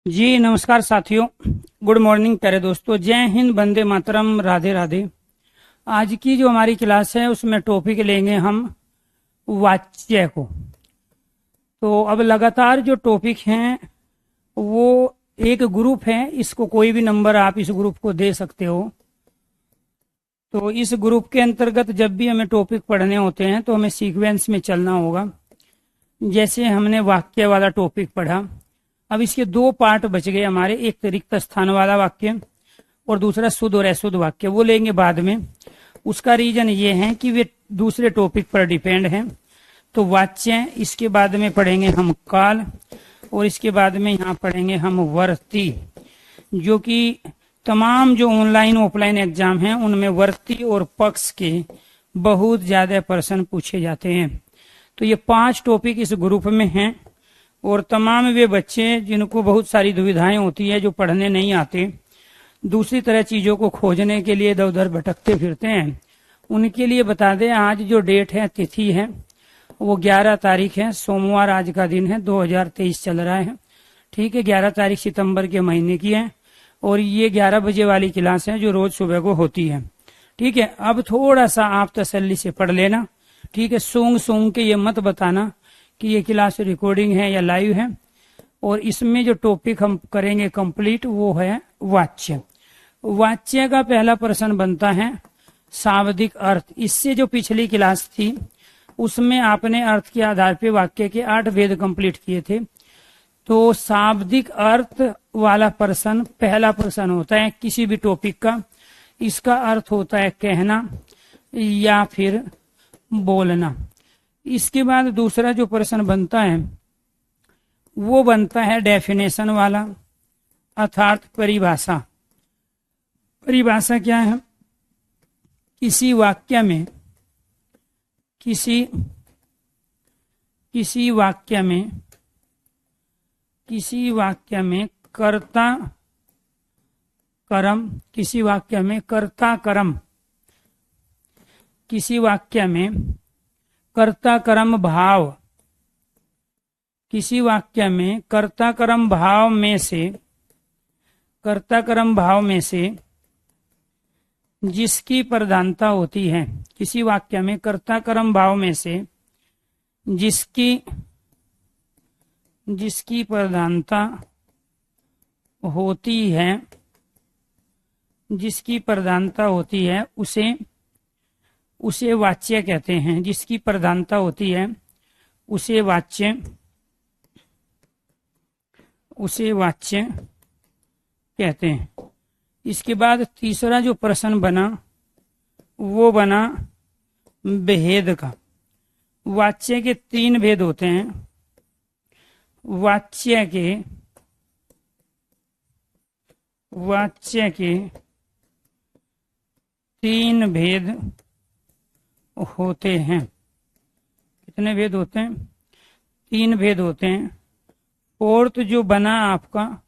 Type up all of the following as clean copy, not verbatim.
जी नमस्कार साथियों। Good morning प्यारे दोस्तों। जय हिंद, वंदे मातरम, राधे राधे। आज की जो हमारी क्लास है उसमें टॉपिक लेंगे हम वाच्य को। तो अब लगातार जो टॉपिक हैं वो एक ग्रुप है, इसको कोई भी नंबर आप इस ग्रुप को दे सकते हो। तो इस ग्रुप के अंतर्गत जब भी हमें टॉपिक पढ़ने होते हैं तो हमें सीक्वेंस में चलना होगा। जैसे हमने वाक्य वाला टॉपिक पढ़ा, अब इसके दो पार्ट बच गए हमारे, एक रिक्त स्थान वाला वाक्य और दूसरा शुद्ध और अशुद्ध वाक्य। वो लेंगे बाद में। उसका रीजन ये है कि वे दूसरे टॉपिक पर डिपेंड हैं। तो वाच्य, इसके बाद में पढ़ेंगे हम काल, और इसके बाद में यहाँ पढ़ेंगे हम वर्ती, जो कि तमाम जो ऑनलाइन ऑफलाइन एग्जाम हैं उनमें वर्ती और पक्ष के बहुत ज्यादा प्रश्न पूछे जाते हैं। तो ये 5 टॉपिक इस ग्रुप में हैं और तमाम वे बच्चे जिनको बहुत सारी दुविधाएं होती है, जो पढ़ने नहीं आते, दूसरी तरह चीजों को खोजने के लिए इधर उधर भटकते फिरते हैं, उनके लिए बता दें आज जो डेट है, तिथि है, वो 11 तारीख है, सोमवार आज का दिन है, 2023 चल रहा है। ठीक है, 11 तारीख सितंबर के महीने की है और ये 11 बजे वाली क्लास है जो रोज सुबह को होती है। ठीक है, अब थोड़ा सा आप तसल्ली से पढ़ लेना। ठीक है, सूंघ सूंघ के ये मत बताना कि ये क्लास रिकॉर्डिंग है या लाइव है। और इसमें जो टॉपिक हम करेंगे कंप्लीट वो है वाच्य। वाच्य का पहला प्रश्न बनता है शाब्दिक अर्थ। इससे जो पिछली क्लास थी उसमें आपने अर्थ के आधार पे वाक्य के 8 भेद कंप्लीट किए थे। तो शाब्दिक अर्थ वाला प्रश्न पहला प्रश्न होता है किसी भी टॉपिक का। इसका अर्थ होता है कहना या फिर बोलना। इसके बाद दूसरा जो प्रश्न बनता है वो बनता है डेफिनेशन वाला, अर्थात परिभाषा। परिभाषा क्या है? किसी वाक्य में किसी वाक्य में कर्ता कर्म, किसी वाक्य में कर्ता कर्म, किसी वाक्य में कर्ता कर्म भाव, किसी वाक्य में कर्ता कर्म भाव में से जिसकी प्रधानता होती है, किसी वाक्य में कर्ता कर्म भाव में से जिसकी प्रधानता होती है उसे वाच्य कहते हैं। जिसकी प्रधानता होती है उसे वाच्य कहते हैं। इसके बाद तीसरा जो प्रश्न बना वो बना भेद का। वाच्य के 3 भेद होते हैं। वाच्य के 3 भेद होते हैं। कितने भेद होते हैं? 3 भेद होते हैं। फोर्थ जो बना आपका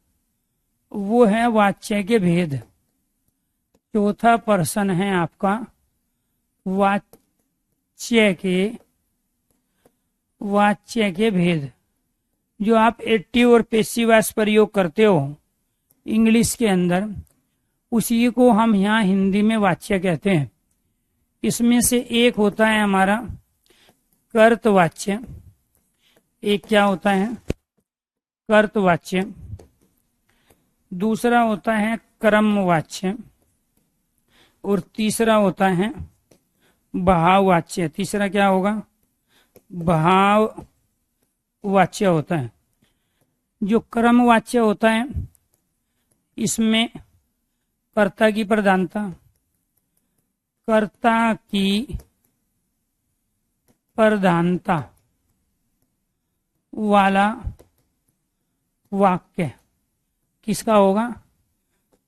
वो है वाच्य के भेद। चौथा प्रश्न है आपका वाच्य के भेद। जो आप एक्टिव और पैसिव वॉइस प्रयोग करते हो इंग्लिश के अंदर, उसी को हम यहाँ हिंदी में वाच्य कहते हैं। इसमें से एक होता है हमारा कर्तवाच्य। एक क्या होता है? कर्तवाच्य। दूसरा होता है क्रमवाच्य और तीसरा होता है भाववाच्य। तीसरा क्या होगा? भाववाच्य होता है। जो क्रमवाच्य होता है इसमें कर्ता की प्रधानता वाला वाक्य किसका होगा?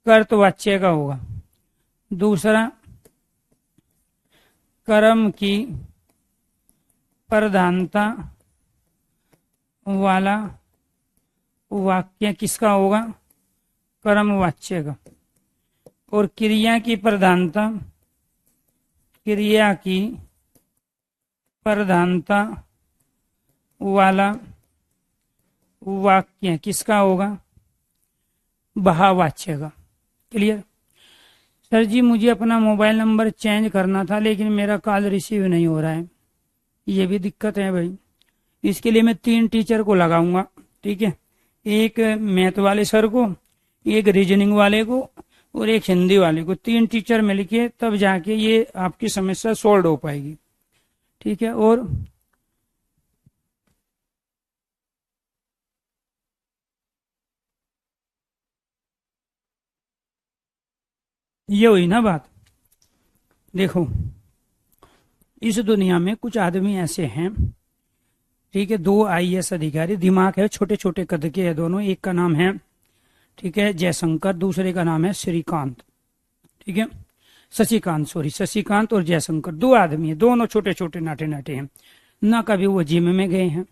कर्तवाच्य का होगा। दूसरा कर्म की प्रधानता वाला वाक्य किसका होगा? कर्मवाच्य का। और क्रिया की प्रधानता वाला वाक्य किसका होगा? भाववाच्य का। क्लियर? सर जी मुझे अपना मोबाइल नंबर चेंज करना था लेकिन मेरा कॉल रिसीव नहीं हो रहा है। ये भी दिक्कत है भाई। इसके लिए मैं 3 टीचर को लगाऊंगा, ठीक है, एक मैथ वाले सर को, एक रीजनिंग वाले को और एक हिंदी वाले को। 3 टीचर मिलके तब जाके ये आपकी समस्या सॉल्व हो पाएगी, ठीक है। और ये हुई ना बात। देखो इस दुनिया में कुछ आदमी ऐसे हैं, ठीक है, 2 आईएएस अधिकारी, दिमाग है, छोटे छोटे कद के हैं दोनों। एक का नाम है, ठीक है, जयशंकर, दूसरे का नाम है श्रीकांत, ठीक है, शशिकांत, सॉरी, शशिकांत और जयशंकर 2 आदमी है, दोनों छोटे छोटे नाटे नाटे हैं। ना कभी वो जिम में गए हैं,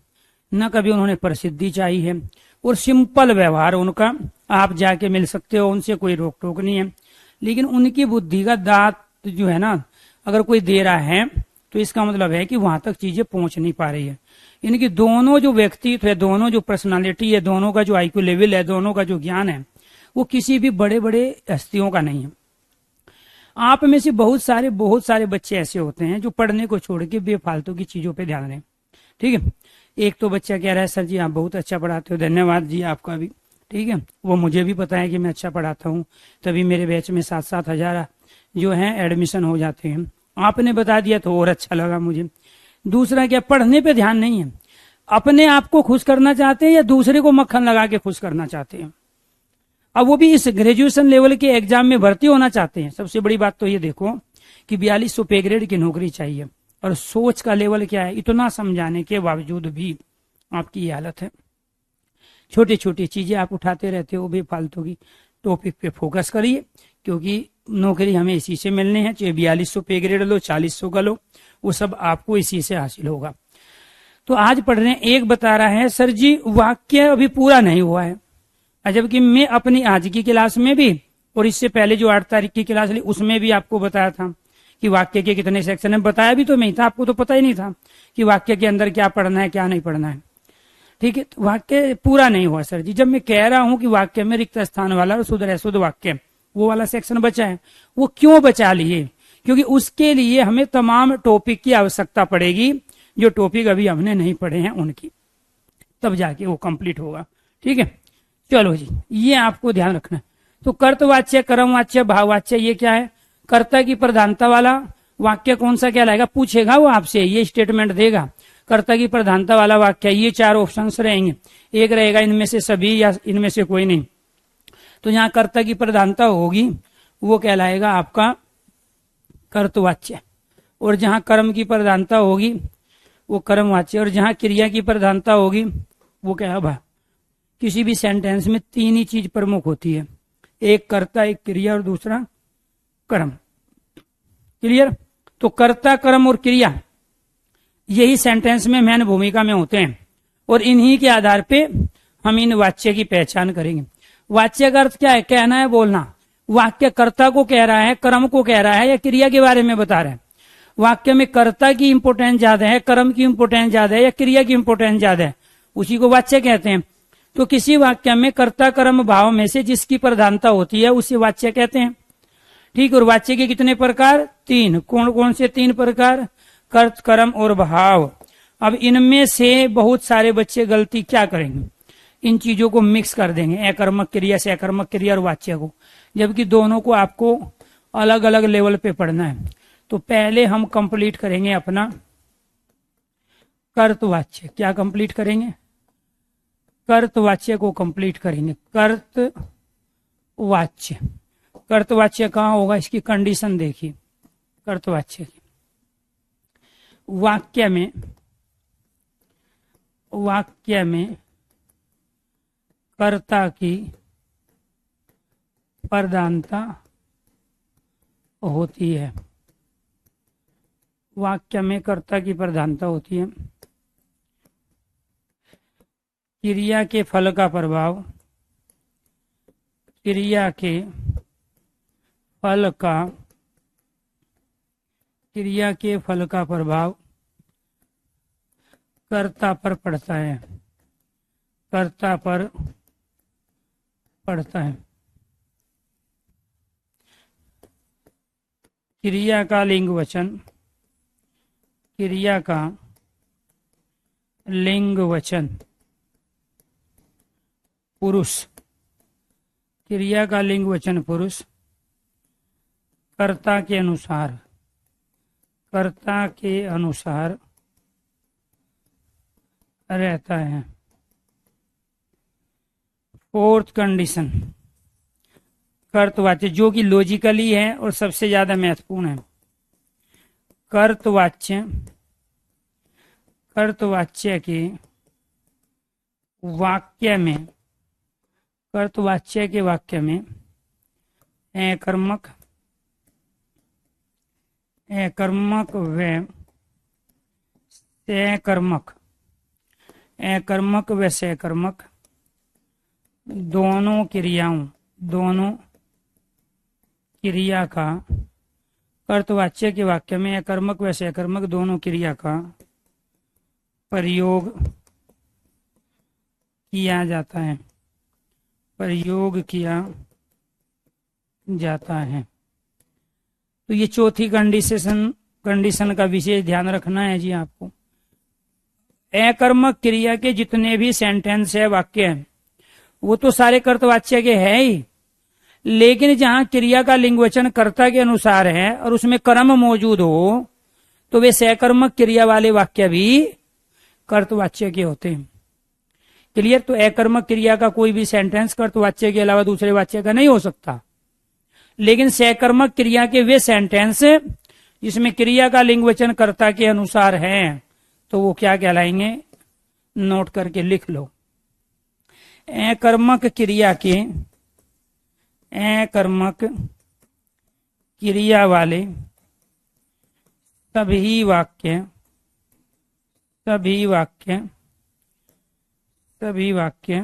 ना कभी उन्होंने प्रसिद्धि चाहिए है, और सिंपल व्यवहार उनका, आप जाके मिल सकते हो उनसे, कोई रोक टोक नहीं है। लेकिन उनकी बुद्धि का दांत जो है ना, अगर कोई दे रहा है तो इसका मतलब है कि वहां तक चीजें पहुंच नहीं पा रही है। इनकी दोनों जो व्यक्तित्व है, दोनों जो पर्सनालिटी है, दोनों का जो आईक्यू लेवल है, दोनों का जो ज्ञान है, वो किसी भी बड़े बड़े हस्तियों का नहीं है। आप में से बहुत सारे बच्चे ऐसे होते हैं जो पढ़ने को छोड़ के बेफालतू की चीजों पे ध्यान दें, ठीक है। एक तो बच्चा कह रहा है सर जी आप बहुत अच्छा पढ़ाते हो, धन्यवाद जी आपका भी, ठीक है, वो मुझे भी पता है कि मैं अच्छा पढ़ाता हूँ, तभी मेरे बैच में 7-7 हजार जो है एडमिशन हो जाते हैं। आपने बता दिया तो और अच्छा लगा मुझे। दूसरा क्या, पढ़ने पे ध्यान नहीं है, अपने आप को खुश करना चाहते हैं या दूसरे को मक्खन लगा के खुश करना चाहते हैं। अब वो भी इस ग्रेजुएशन लेवल के एग्जाम में भर्ती होना चाहते हैं। सबसे बड़ी बात तो ये देखो कि 4200 पे ग्रेड की नौकरी चाहिए, और सोच का लेवल क्या है, इतना समझाने के बावजूद भी आपकी ये हालत है। छोटी छोटी चीजें आप उठाते रहते हो बेफालतू की। टॉपिक पे फोकस करिए, क्योंकि नौकरी हमें इसी से मिलनी है, चाहे 4200 पे ग्रेड लो, 4000 का लो, वो सब आपको इसी से हासिल होगा। तो आज पढ़ रहे हैं, एक बता रहा है सर जी वाक्य अभी पूरा नहीं हुआ है, जबकि मैं अपनी आज की क्लास में भी और इससे पहले जो 8 तारीख की क्लास ली उसमें भी आपको बताया था कि वाक्य के कितने सेक्शन है। बताया भी तो मैं था, आपको तो पता ही नहीं था कि वाक्य के अंदर क्या पढ़ना है क्या नहीं पढ़ना है, ठीक है। तो वाक्य पूरा नहीं हुआ सर जी। जब मैं कह रहा हूं कि वाक्य में रिक्त स्थान वाला और शुद्ध वाक्य वो वाला सेक्शन बचा है, वो क्यों बचा लिए, क्योंकि उसके लिए हमें तमाम टॉपिक की आवश्यकता पड़ेगी, जो टॉपिक अभी हमने नहीं पढ़े हैं उनकी, तब जाके वो कंप्लीट होगा, ठीक है। चलो जी, ये आपको ध्यान रखना है। तो कर्तवाच्य, कर्मवाच्य, भाववाच्य, ये क्या है, कर्ता की प्रधानता वाला वाक्य कौन सा कहलाएगा, पूछेगा वो आपसे, ये स्टेटमेंट देगा। कर्ता की प्रधानता वाला वाक्य, ये 4 ऑप्शंस रहेंगे, एक रहेगा इनमें से सभी या इनमें से कोई नहीं। तो जहां कर्ता की प्रधानता होगी वो कहलाएगा आपका कर्तवाच्य, और जहां कर्म की प्रधानता होगी वो कर्मवाच्य, और जहां क्रिया की प्रधानता होगी वो क्या है। किसी भी सेंटेंस में 3 ही चीज प्रमुख होती है, एक कर्ता, एक क्रिया और दूसरा कर्म। क्लियर? तो कर्ता, कर्म और क्रिया यही सेंटेंस में मेन भूमिका में होते हैं, और इन्हीं के आधार पे हम इन वाच्य की पहचान करेंगे। वाच्य का अर्थ क्या है, कहना है, बोलना। वाक्य कर्ता को कह रहा है, कर्म को कह रहा है, या क्रिया के बारे में बता रहा है। वाक्य में कर्ता की इंपोर्टेंस ज्यादा है, कर्म की इंपोर्टेंस ज्यादा है, या क्रिया की इंपोर्टेंस ज्यादा है, उसी को वाच्य कहते हैं। तो किसी वाक्य में कर्ता कर्म भाव में से जिसकी प्रधानता होती है उसे वाच्य कहते हैं, ठीक। और वाच्य के कितने प्रकार, 3। कौन कौन से 3 प्रकार, कर्त, कर्म और भाव। अब इनमें से बहुत सारे बच्चे गलती क्या करेंगे, इन चीजों को मिक्स कर देंगे, अकर्मक क्रिया से अकर्मक क्रिया और वाच्य को, जबकि दोनों को आपको अलग अलग लेवल पे पढ़ना है। तो पहले हम कंप्लीट करेंगे अपना कर्तवाच्य। क्या कंप्लीट करेंगे, कर्तवाच्य को कंप्लीट करेंगे। कर्तवाच्य, कर्तवाच्य कहाँ होगा, इसकी कंडीशन देखिए। कर्तवाच्य की वाक्य में कर्ता की प्रधानता होती है, वाक्य में कर्ता की प्रधानता होती है। क्रिया के फल का प्रभाव, क्रिया के फल का प्रभाव कर्ता पर पड़ता है, कर्ता पर पड़ता है। क्रिया का लिंग वचन, क्रिया का लिंग वचन पुरुष, क्रिया का लिंग वचन पुरुष कर्ता के अनुसार, कर्ता के अनुसार रहता है। फोर्थ कंडीशन, कर्तवाच्य, जो कि लॉजिकली है और सबसे ज्यादा महत्वपूर्ण है। कर्तवाच्य, कर्तवाच्य के वाक्य में, कर्तवाच्य के वाक्य में कर्मक, कर्मक व सकर्मक, कर्मक व सकर्मक दोनों क्रियाओं, दोनों क्रिया का, कर्तवाच्य के वाक्य में कर्मक व सकर्मक दोनों क्रिया का प्रयोग किया जाता है, प्रयोग किया जाता है। तो ये चौथी कंडीशन का विशेष ध्यान रखना है जी आपको। अकर्मक क्रिया के जितने भी सेंटेंस है, वाक्य है, वो तो सारे कर्तवाच्य के है ही, लेकिन जहां क्रिया का लिंगवचन कर्ता के अनुसार है और उसमें कर्म मौजूद हो, तो वे सकर्मक क्रिया वाले वाक्य भी कर्तवाच्य के होते हैं। क्लियर? तो अकर्मक क्रिया का कोई भी सेंटेंस कर्तवाच्य के अलावा दूसरे वाच्य का नहीं हो सकता, लेकिन सकर्मक क्रिया के वे सेंटेंस जिसमें क्रिया का लिंगवचन कर्ता के अनुसार है, तो वो क्या कहलाएंगे? नोट करके लिख लो। अकर्मक क्रिया के, अकर्मक क्रिया वाले सभी वाक्य, सभी वाक्य, सभी वाक्य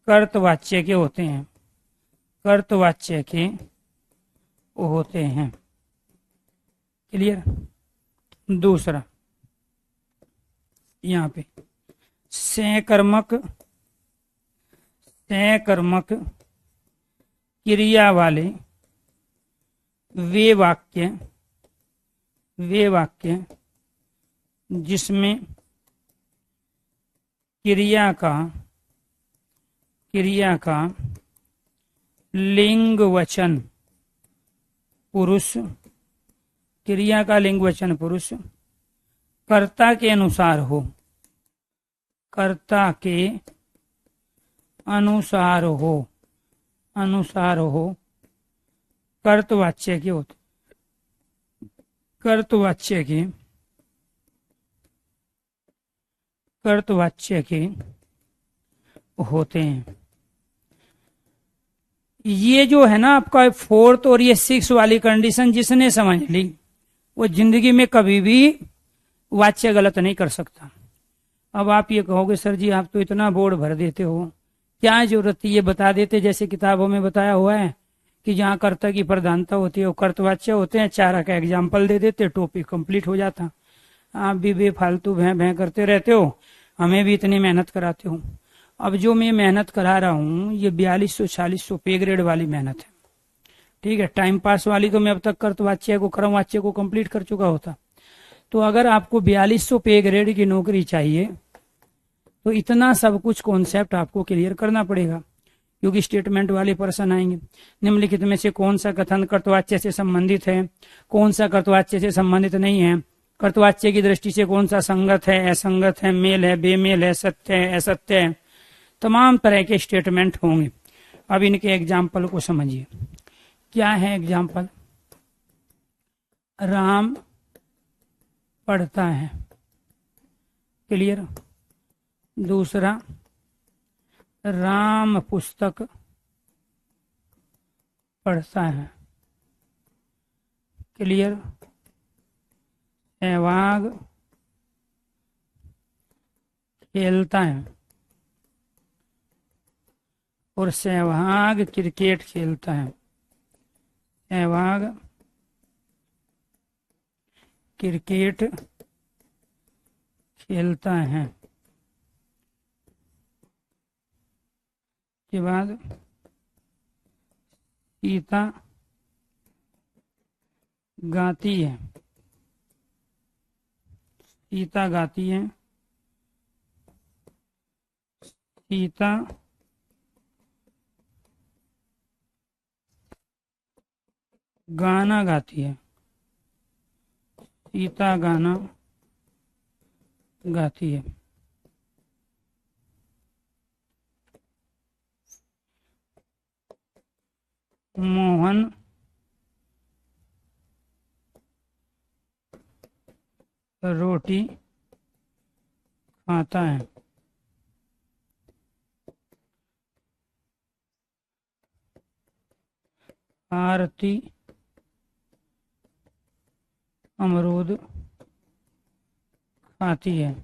कर्तवाच्य के होते हैं, कर्तवाच्य के होते हैं। क्लियर? दूसरा यहाँ पे सकर्मक, सकर्मक क्रिया वाले वे वाक्य, वे वाक्य जिसमें क्रिया का, क्रिया का लिंग वचन पुरुष, क्रिया का लिंग वचन पुरुष कर्ता के अनुसार हो, कर्ता के अनुसार हो, अनुसार हो, कर्तवाच्य के होते, कर्तवाच्य के, कर्तवाच्य के होते हैं। ये जो है ना आपका फोर्थ और ये सिक्स वाली कंडीशन जिसने समझ ली, वो जिंदगी में कभी भी वाच्य गलत नहीं कर सकता। अब आप ये कहोगे सर जी आप तो इतना बोर्ड भर देते हो, क्या जरूरत थी? ये बता देते जैसे किताबों में बताया हुआ है कि जहाँ कर्ता की प्रधानता होती है वो कर्तवाच्य होते हैं, 4 का एग्जाम्पल दे देते, टॉपिक कंप्लीट हो जाता। आप भी बेफालतू भैं भैं करते रहते हो, हमें भी इतनी मेहनत कराते हो। अब जो मैं मेहनत करा रहा हूँ ये 4200-4600 पे ग्रेड वाली मेहनत है, ठीक है। टाइम पास वाली तो मैं अब तक कर्तवाच्य को, कर्मवाच्य को कंप्लीट कर चुका होता। तो अगर आपको 4200 पे ग्रेड की नौकरी चाहिए तो इतना सब कुछ कॉन्सेप्ट आपको क्लियर करना पड़ेगा, क्योंकि स्टेटमेंट वाले पर्सन आएंगे। निम्नलिखित में से कौन सा कथन कर्तवाच्य से संबंधित है, कौन सा कर्तवाच्य से संबंधित नहीं है, कर्तवाच्य की दृष्टि से कौन सा संगत है, असंगत है, मेल है, बेमेल है, सत्य है, असत्य है, तमाम तरह के स्टेटमेंट होंगे। अब इनके एग्जाम्पल को समझिए। क्या है एग्जाम्पल? राम पढ़ता है, क्लियर। दूसरा, राम पुस्तक पढ़ता है, क्लियर। सहवाग खेलता है और सहवाग क्रिकेट खेलता है, सहवाग क्रिकेट खेलता है। के बाद सीता गाती है, सीता गाती है, सीता गाना गाती है, सीता गाना गाती है। मोहन रोटी खाता है, आरती अमरूद खाती है।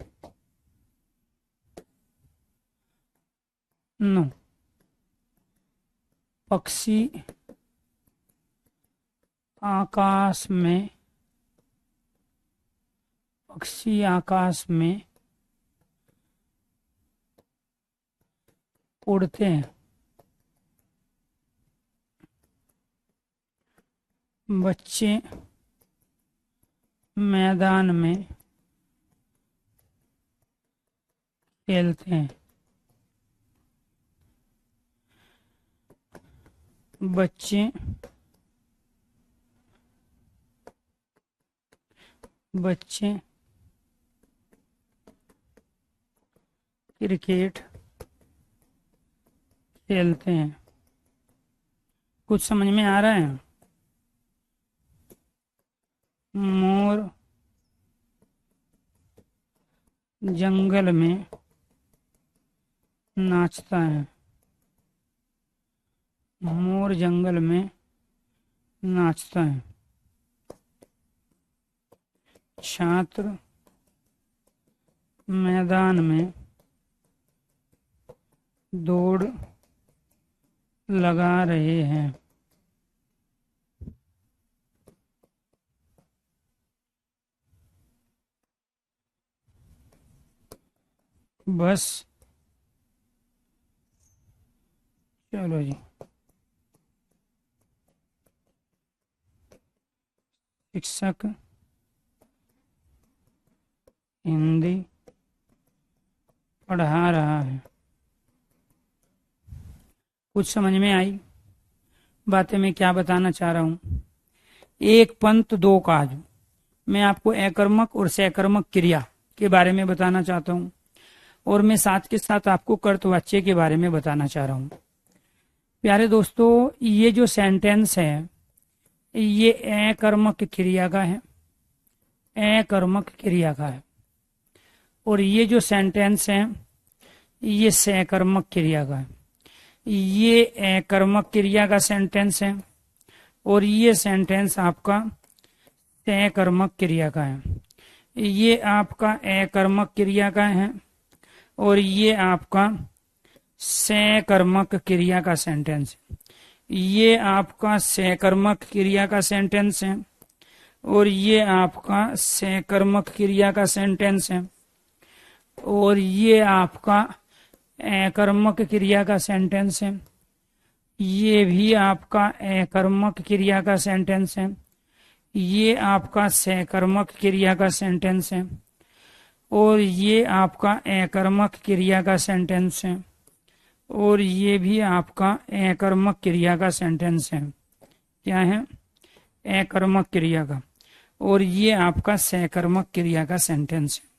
नो, पक्षी आकाश में, पक्षी आकाश में उड़ते हैं। बच्चे मैदान में खेलते हैं। बच्चे क्रिकेट खेलते हैं। कुछ समझ में आ रहा है? मोर जंगल में नाचता है, मोर जंगल में नाचता है। छात्र मैदान में दौड़ लगा रहे हैं। बस, चलो जी। शिक्षक हिंदी पढ़ा रहा है। कुछ समझ में आई बातें मैं क्या बताना चाह रहा हूं? एक पंथ दो काज। मैं आपको अकर्मक और सकर्मक क्रिया के बारे में बताना चाहता हूं, और मैं साथ के साथ आपको कर्तवाच्य के बारे में बताना चाह रहा हूं। प्यारे दोस्तों, ये जो सेंटेंस है ये अकर्मक क्रिया का है, अकर्मक क्रिया का है। और ये जो सेंटेंस है ये सकर्मक क्रिया का है। ये अकर्मक क्रिया का सेंटेंस है और ये सेंटेंस आपका सकर्मक क्रिया का है। ये आपका अकर्मक क्रिया का है और ये आपका सकर्मक क्रिया का सेंटेंस है। ये आपका सकर्मक क्रिया का सेंटेंस है और ये आपका सकर्मक क्रिया का सेंटेंस है और ये आपका अकर्मक क्रिया का सेंटेंस है। ये भी आपका अकर्मक क्रिया का सेंटेंस है। ये आपका सकर्मक क्रिया का सेंटेंस है और ये आपका अकर्मक क्रिया का सेंटेंस है और ये भी आपका अकर्मक क्रिया का सेंटेंस है। क्या है? अकर्मक क्रिया का। और ये आपका सकर्मक क्रिया का सेंटेंस है।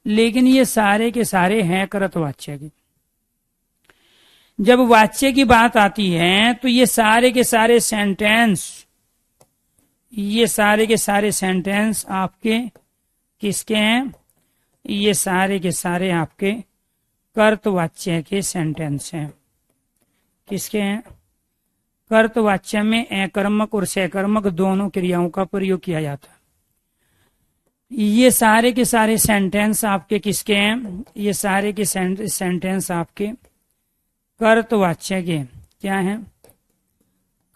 लेकिन ये सारे के सारे हैं कर्तवाच्य की। जब वाच्य की बात आती है तो ये सारे के सारे सेंटेंस आपके किसके हैं? ये सारे के सारे आपके कर्तवाच्य के सेंटेंस हैं। किसके हैं? कर्तवाच्य में अकर्मक और सकर्मक दोनों क्रियाओं का प्रयोग किया जाता है। ये सारे के सारे सेंटेंस आपके किसके हैं? ये सारे के सेंटेंस आपके कर्तवाच्य के क्या हैं?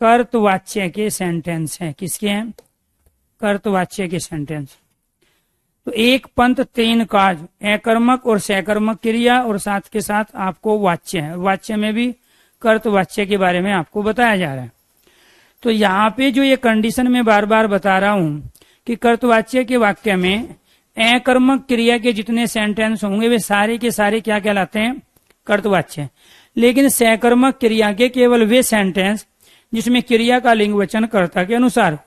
कर्तवाच्य के सेंटेंस हैं। किसके हैं? कर्तवाच्य के सेंटेंस। तो एक पंथ तीन काज, अकर्मक और सकर्मक क्रिया और साथ के साथ आपको वाच्य है। वाच्य में भी कर्तवाच्य के बारे में आपको बताया जा रहा है। तो यहाँ पे जो ये कंडीशन मैं बार बार बता रहा हूं कि कर्तवाच्य के वाक्य में अकर्मक क्रिया के जितने सेंटेंस होंगे वे सारे के सारे क्या कहलाते हैं, कर्तवाच्य। लेकिन सकर्मक क्रिया के केवल वे सेंटेंस जिसमें क्रिया का लिंग वचन कर्ता के अनुसार,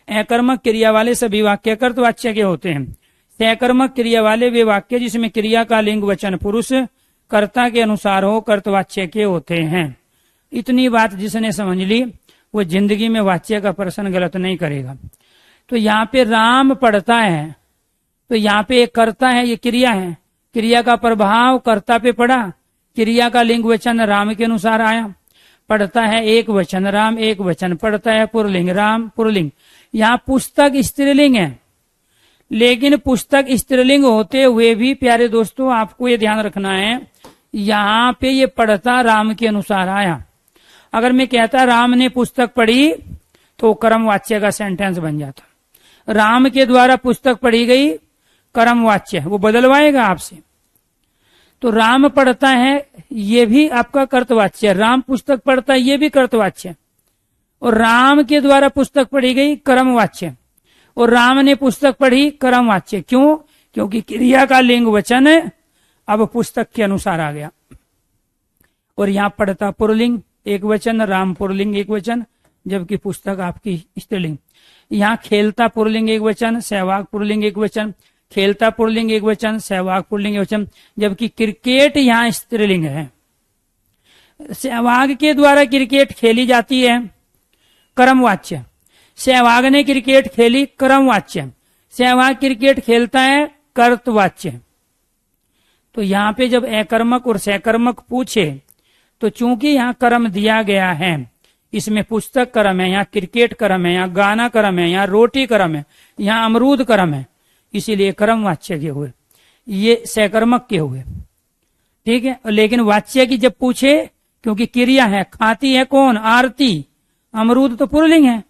अकर्मक क्रिया वाले सभी वाक्य कर्तवाच्य के होते हैं। सकर्मक क्रिया वाले वे वाक्य जिसमें क्रिया का लिंग वचन पुरुष कर्ता के अनुसार हो कर्तवाच्य के होते हैं। इतनी बात जिसने समझ ली वो जिंदगी में वाच्य का प्रश्न गलत नहीं करेगा। तो यहाँ पे राम पढ़ता है, तो यहाँ पे एक कर्ता है, ये क्रिया है, क्रिया का प्रभाव कर्ता पे पड़ा, क्रिया का लिंग वचन राम के अनुसार आया। पढ़ता है एक वचन राम, एक वचन पढ़ता है पुरलिंग राम पुरलिंग। यहाँ पुस्तक स्त्रीलिंग है, लेकिन पुस्तक स्त्रीलिंग होते हुए भी प्यारे दोस्तों आपको ये ध्यान रखना है, यहाँ पे ये पढ़ता राम के अनुसार आया। अगर मैं कहता राम ने पुस्तक पढ़ी तो कर्म वाच्य का सेंटेंस बन जाता। राम के द्वारा पुस्तक पढ़ी गई कर्म वाच्य, वो बदलवाएगा आपसे। तो राम पढ़ता है ये भी आपका कर्तवाच्य, राम पुस्तक पढ़ता है ये भी कर्तवाच्य, और राम के द्वारा पुस्तक पढ़ी गई कर्मवाच्य, और राम ने पुस्तक पढ़ी कर्मवाच्य। क्यों? क्योंकि क्रिया का लिंग वचन अब पुस्तक के अनुसार आ गया। और यहाँ पढ़ता पुरलिंग एक वचन, राम पुरलिंग एक वचन, जबकि पुस्तक आपकी स्त्रीलिंग। यहाँ खेलता पुरलिंग एक वचन, सहवाग पुरलिंग एक वचन, खेलता पुरलिंग एक वचन, सहवाग पुरलिंग एक वचन, जबकि क्रिकेट यहाँ स्त्रीलिंग है। सहवाग के द्वारा क्रिकेट खेली जाती है कर्मवाच्य, सहवाग ने क्रिकेट खेली कर्मवाच्य, सहवाग क्रिकेट खेलता है कर्तवाच्य। तो यहाँ पे जब अकर्मक और सकर्मक पूछे तो चूंकि यहाँ कर्म दिया गया है, इसमें पुस्तक कर्म है, यहाँ क्रिकेट कर्म है, यहाँ गाना कर्म है, यहाँ रोटी कर्म है, यहाँ अमरूद कर्म है, इसीलिए कर्म वाच्य के हुए, ये सकर्मक के हुए। ठीक है। लेकिन वाच्य की जब पूछे, क्योंकि क्रिया है, खाती है कौन आरती, अमरूद तो पुरलिंग है,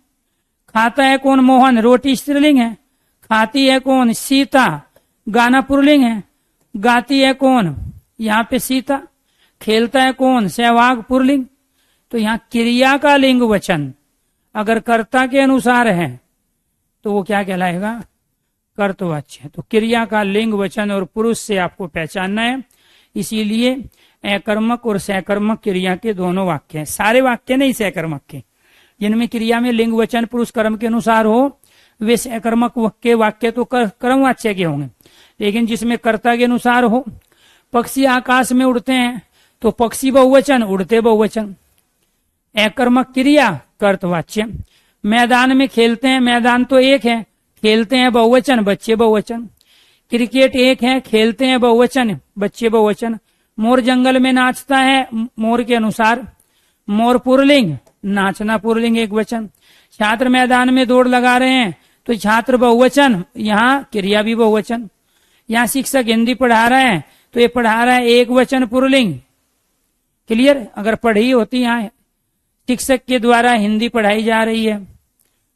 खाता है कौन मोहन, रोटी स्त्रीलिंग है, खाती है कौन सीता, गाना पुरलिंग है, गाती है कौन यहाँ पे सीता, खेलता है कौन सहवाग पुरलिंग। तो यहाँ क्रिया का लिंग वचन अगर कर्ता के अनुसार है तो वो क्या कहलाएगा, कर्तवाच्य। तो क्रिया का लिंग वचन और पुरुष से आपको पहचानना है। इसीलिए अकर्मक और सकर्मक क्रिया के दोनों वाक्य हैं, सारे वाक्य नहीं सकर्मक के, जिनमें क्रिया में लिंग वचन पुरुष कर्म के अनुसार हो वे सकर्मक के वाक्य तो कर्मवाच्य के होंगे। लेकिन जिसमें कर्ता के अनुसार हो, पक्षी आकाश में उड़ते हैं तो पक्षी बहुवचन, उड़ते बहुवचन, अकर्मक क्रिया कर्तवाच्य। मैदान में खेलते हैं, मैदान तो एक है, खेलते हैं बहुवचन, बच्चे बहुवचन। क्रिकेट एक है, खेलते हैं बहुवचन, बच्चे बहुवचन। मोर जंगल में नाचता है, मोर के अनुसार मोर पुरलिंग, नाचना पुरलिंग एक वचन। छात्र मैदान में दौड़ लगा रहे हैं तो छात्र बहुवचन, यहाँ क्रिया भी बहुवचन। यहाँ शिक्षक हिंदी पढ़ा रहा है तो ये पढ़ा रहा है एक वचन पुरलिंग। क्लियर? अगर पढ़ी होती यहाँ शिक्षक के द्वारा हिंदी पढ़ाई जा रही है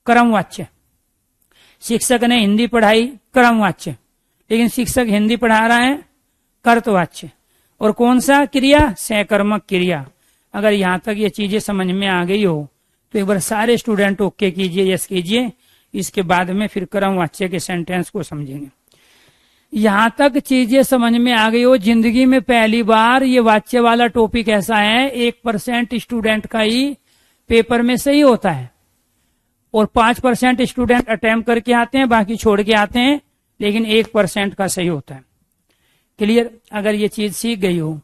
कर्मवाच्य, शिक्षक ने हिंदी पढ़ाई कर्मवाच्य, लेकिन शिक्षक हिंदी पढ़ा रहा है कर्तवाच्य। और कौन सा क्रिया, सकर्मक क्रिया। अगर यहाँ तक ये चीजें समझ में आ गई हो तो एक बार सारे स्टूडेंट ओके कीजिए, यस कीजिए, इसके बाद में फिर कर्मवाच्य के सेंटेंस को समझेंगे। यहाँ तक चीजें समझ में आ गई हो, जिंदगी में पहली बार ये वाच्य वाला टॉपिक ऐसा है 1% स्टूडेंट का ही पेपर में सही होता है और 5% स्टूडेंट अटेम्प्ट करके आते हैं, बाकी छोड़ के आते हैं, लेकिन 1% का सही होता है। क्लियर? अगर ये चीज सीख गई हो,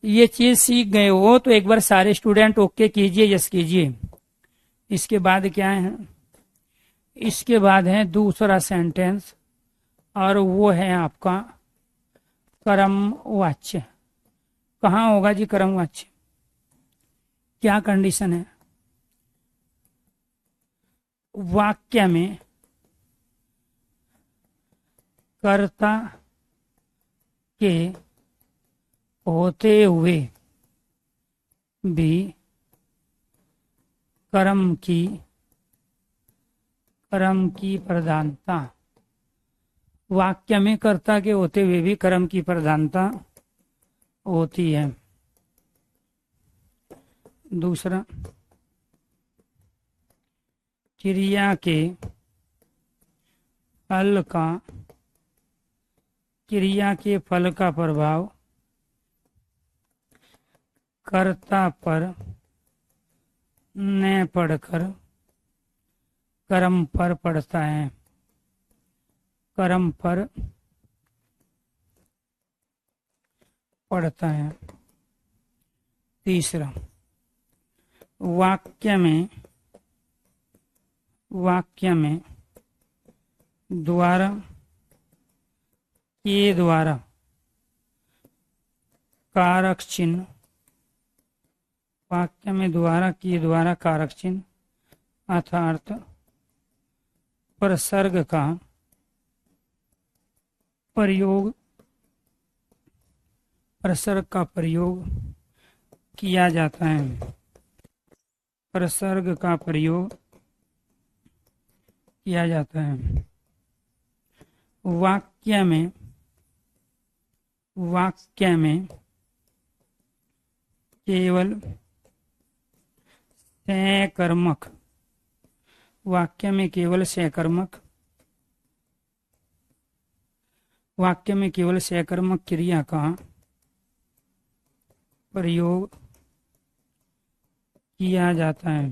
ये चीज सीख गए हो तो एक बार सारे स्टूडेंट ओके कीजिए, यस कीजिए। इसके बाद क्या है, इसके बाद है दूसरा सेंटेंस और वो है आपका कर्मवाच्य। कहाँ होगा जी कर्मवाच्य, क्या कंडीशन है? वाक्य में कर्ता के होते हुए भी कर्म की प्रधानता, वाक्य में कर्ता के होते हुए भी कर्म की प्रधानता होती है। दूसरा क्रिया के फल का प्रभाव कर्ता पर न पड़कर कर्म पर पड़ता है। कर्म पर पड़ता है। तीसरा, वाक्य में द्वारा के द्वारा कारक चिन्ह, वाक्य में द्वारा के द्वारा कारक चिन्ह अर्थात प्रसर्ग का प्रयोग किया जाता है। प्रसर्ग का प्रयोग किया जाता है। वाक्य में केवल सकर्मक, वाक्य में केवल सकर्मक क्रिया का प्रयोग किया जाता है।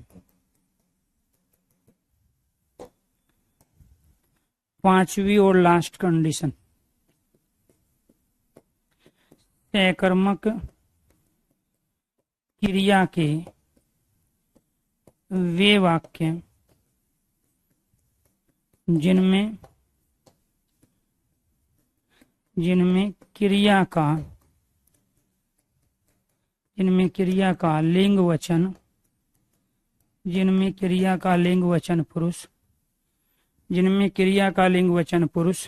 पांचवी और लास्ट कंडीशन, सकर्मक क्रिया के वे वाक्य जिनमें क्रिया का लिंग वचन पुरुष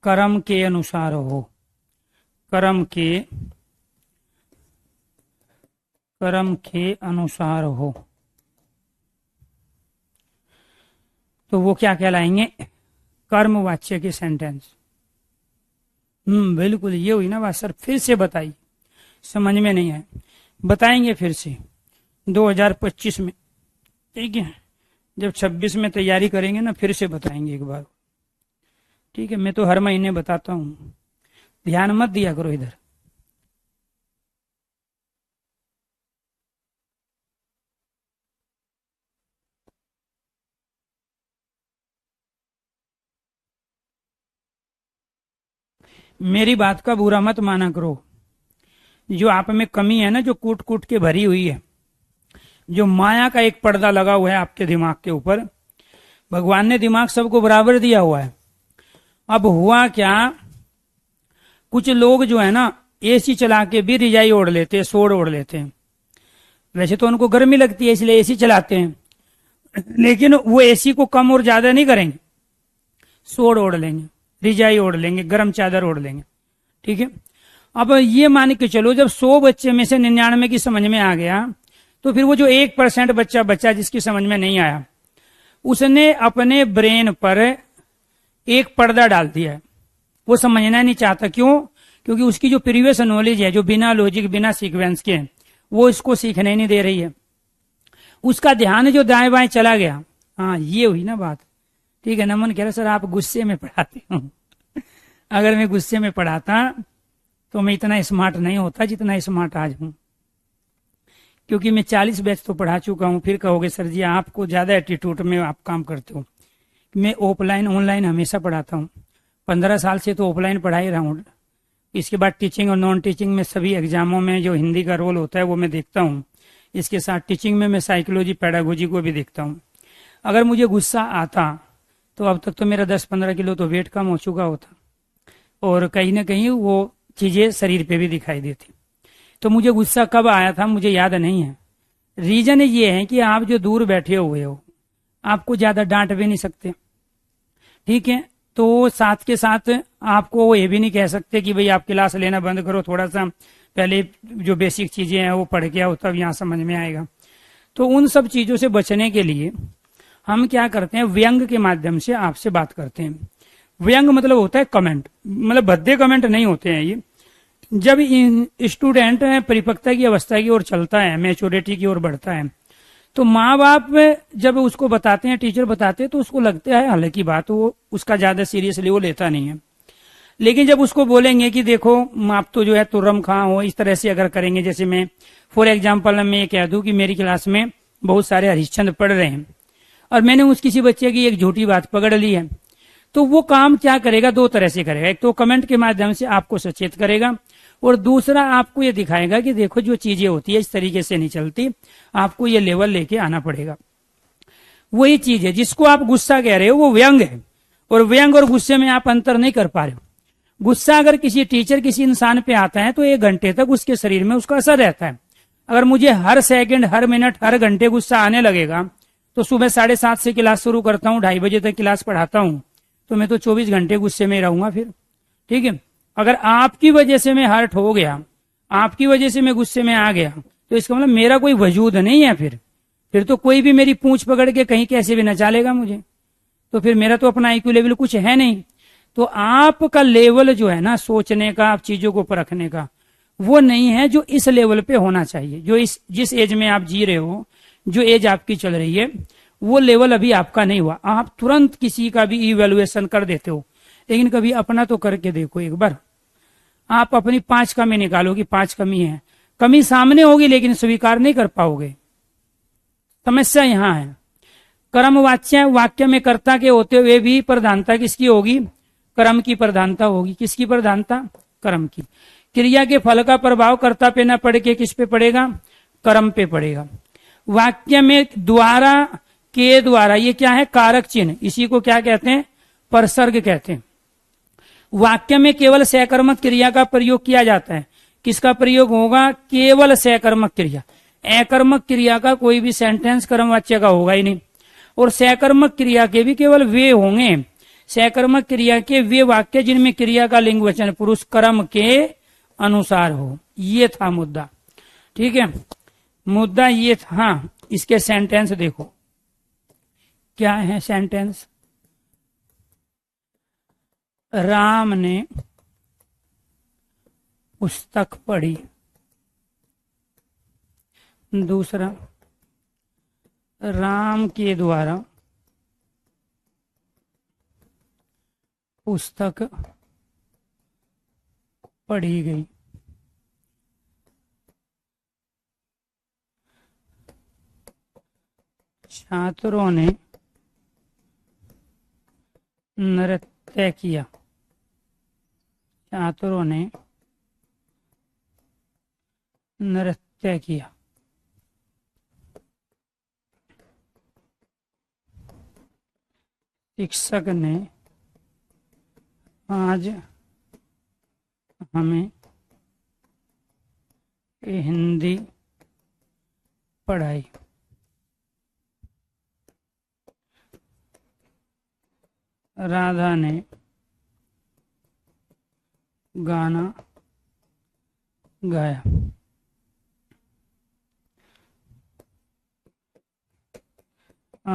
कर्म के अनुसार हो, तो वो क्या कहलाएंगे? कर्मवाच्य के सेंटेंस। बिल्कुल, ये हुई ना बात सर, फिर से बताइए, समझ में नहीं आए, बताएंगे फिर से 2025 में, ठीक है, जब 26 में तैयारी करेंगे ना फिर से बताएंगे एक बार, ठीक है। मैं तो हर महीने बताता हूँ, ध्यान मत दिया करो इधर। मेरी बात का बुरा मत माना करो। जो आप में कमी है ना, जो कूट कूट के भरी हुई है, जो माया का एक पर्दा लगा हुआ है आपके दिमाग के ऊपर, भगवान ने दिमाग सबको बराबर दिया हुआ है। अब हुआ क्या, कुछ लोग जो है ना एसी चला के भी रिजाई ओढ़ लेते हैं, सोड़ ओढ़ लेते हैं। वैसे तो उनको गर्मी लगती है इसलिए एसी चलाते हैं, लेकिन वो एसी को कम और ज्यादा नहीं करेंगे, सोड़ ओढ़ लेंगे, रिजाई ओढ़ लेंगे, गर्म चादर ओढ़ लेंगे, ठीक है। अब ये मान के चलो, जब 100 बच्चे में से 99 की समझ में आ गया, तो फिर वो जो 1% बच्चा जिसकी समझ में नहीं आया, उसने अपने ब्रेन पर एक पर्दा डाल दिया है। वो समझना नहीं चाहता। क्यों? क्योंकि उसकी जो प्रीवियस नॉलेज है, जो बिना लॉजिक बिना सीक्वेंस के, वो इसको सीखने नहीं दे रही है। उसका ध्यान जो दाएं बाएं चला गया। हाँ, ये हुई ना बात, ठीक है। नमन कह रहा सर आप गुस्से में पढ़ाते हो। अगर मैं गुस्से में पढ़ाता तो मैं इतना स्मार्ट नहीं होता जितना स्मार्ट आज हूं, क्योंकि मैं 40 बैच तो पढ़ा चुका हूं। फिर कहोगे सर जी आपको ज्यादा एटीट्यूड में आप काम करते हो। मैं ऑफलाइन ऑनलाइन हमेशा पढ़ाता हूं, 15 साल से तो ऑफलाइन पढ़ा ही रहा हूं। इसके बाद टीचिंग और नॉन टीचिंग में सभी एग्जामों में जो हिंदी का रोल होता है वो मैं देखता हूँ। इसके साथ टीचिंग में मैं साइकोलॉजी पेडागोजी को भी देखता हूँ। अगर मुझे गुस्सा आता तो अब तक तो मेरा 10-15 किलो तो वेट कम हो चुका होता, और कहीं ना कहीं वो चीजें शरीर पे भी दिखाई देती। तो मुझे गुस्सा कब आया था मुझे याद नहीं है। रीजन ये है कि आप जो दूर बैठे हुए हो, आपको ज्यादा डांट भी नहीं सकते, ठीक है। तो साथ के साथ आपको ये भी नहीं कह सकते कि भाई आप क्लास लेना बंद करो, थोड़ा सा पहले जो बेसिक चीजें हैं वो पढ़ के आओ तब यहाँ समझ में आएगा। तो उन सब चीजों से बचने के लिए हम क्या करते हैं, व्यंग के माध्यम से आपसे बात करते हैं। व्यंग मतलब होता है कमेंट, मतलब भद्दे कमेंट नहीं होते हैं ये। जब स्टूडेंट परिपक्वता की अवस्था की ओर चलता है, मैच्योरिटी की ओर बढ़ता है, तो माँ बाप जब उसको बताते हैं, टीचर बताते हैं, तो उसको लगता है हालांकि बात, वो उसका ज्यादा सीरियसली वो लेता नहीं है। लेकिन जब उसको बोलेंगे कि देखो आप तो जो है तुर्रम खां हो, इस तरह से अगर करेंगे, जैसे मैं फॉर एग्जाम्पल मैं ये कह दूं कि मेरी क्लास में बहुत सारे हरिश्चंद्र पढ़ रहे हैं और मैंने उस किसी बच्चे की एक झूठी बात पकड़ ली है, तो वो काम क्या करेगा, दो तरह से करेगा। एक तो कमेंट के माध्यम से आपको सचेत करेगा, और दूसरा आपको ये दिखाएगा कि देखो जो चीजें होती है इस तरीके से नहीं चलती, आपको ये लेवल लेके आना पड़ेगा। वही चीज है जिसको आप गुस्सा कह रहे हो, वो व्यंग है, और व्यंग और गुस्से में आप अंतर नहीं कर पा रहे हो। गुस्सा अगर किसी टीचर किसी इंसान पे आता है तो 1 घंटे तक उसके शरीर में उसका असर रहता है। अगर मुझे हर सेकंड, हर मिनट, हर घंटे गुस्सा आने लगेगा, तो सुबह 7:30 से क्लास शुरू करता हूँ, 2:30 बजे तक क्लास पढ़ाता हूँ, तो मैं तो 24 घंटे गुस्से में रहूंगा फिर। ठीक है, अगर आपकी वजह से मैं हर्ट हो गया, आपकी वजह से मैं गुस्से में आ गया, तो इसका मतलब मेरा कोई वजूद नहीं है। फिर तो कोई भी मेरी पूंछ पकड़ के कहीं कैसे भी नचा लेगा मुझे, तो फिर मेरा तो अपना IQ लेवल कुछ है नहीं। तो आपका लेवल जो है ना सोचने का, आप चीजों को परखने का, वो नहीं है जो इस लेवल पे होना चाहिए। जो जिस एज में आप जी रहे हो, जो एज आपकी चल रही है, वो लेवल अभी आपका नहीं हुआ। आप तुरंत किसी का भी इवेल्युएशन कर देते हो, लेकिन कभी अपना तो करके देखो एक बार। आप अपनी 5 कमी निकालो कि 5 कमी है, कमी सामने होगी लेकिन स्वीकार नहीं कर पाओगे। समस्या यहां है। कर्मवाच्य वाक्य में कर्ता के होते हुए भी प्रधानता किसकी होगी? कर्म की प्रधानता होगी। किसकी प्रधानता? कर्म की। क्रिया के फल का प्रभाव कर्ता पे न पड़ के किस पे पड़ेगा? कर्म पे पड़ेगा। वाक्य में द्वारा, के द्वारा, ये क्या है? कारक चिन्ह। इसी को क्या कहते हैं? परसर्ग कहते हैं। वाक्य में केवल सकर्मक क्रिया का प्रयोग किया जाता है। किसका प्रयोग होगा? केवल सकर्मक क्रिया। अकर्मक क्रिया का कोई भी सेंटेंस कर्मवाच्य का होगा ही नहीं। और सकर्मक क्रिया के भी केवल वे होंगे, सकर्मक क्रिया के वे वाक्य जिनमें क्रिया का लिंग वचन पुरुष कर्म के अनुसार हो। ये था मुद्दा। ठीक है, मुद्दा ये था। हाँ, इसके सेंटेंस देखो क्या है सेंटेंस। राम ने पुस्तक पढ़ी। दूसरा, राम के द्वारा पुस्तक पढ़ी गई। छात्रों ने नृत्य किया। छात्रों ने नृत्य किया। शिक्षक ने आज हमें हिंदी पढ़ाई। राधा ने गाना गाया।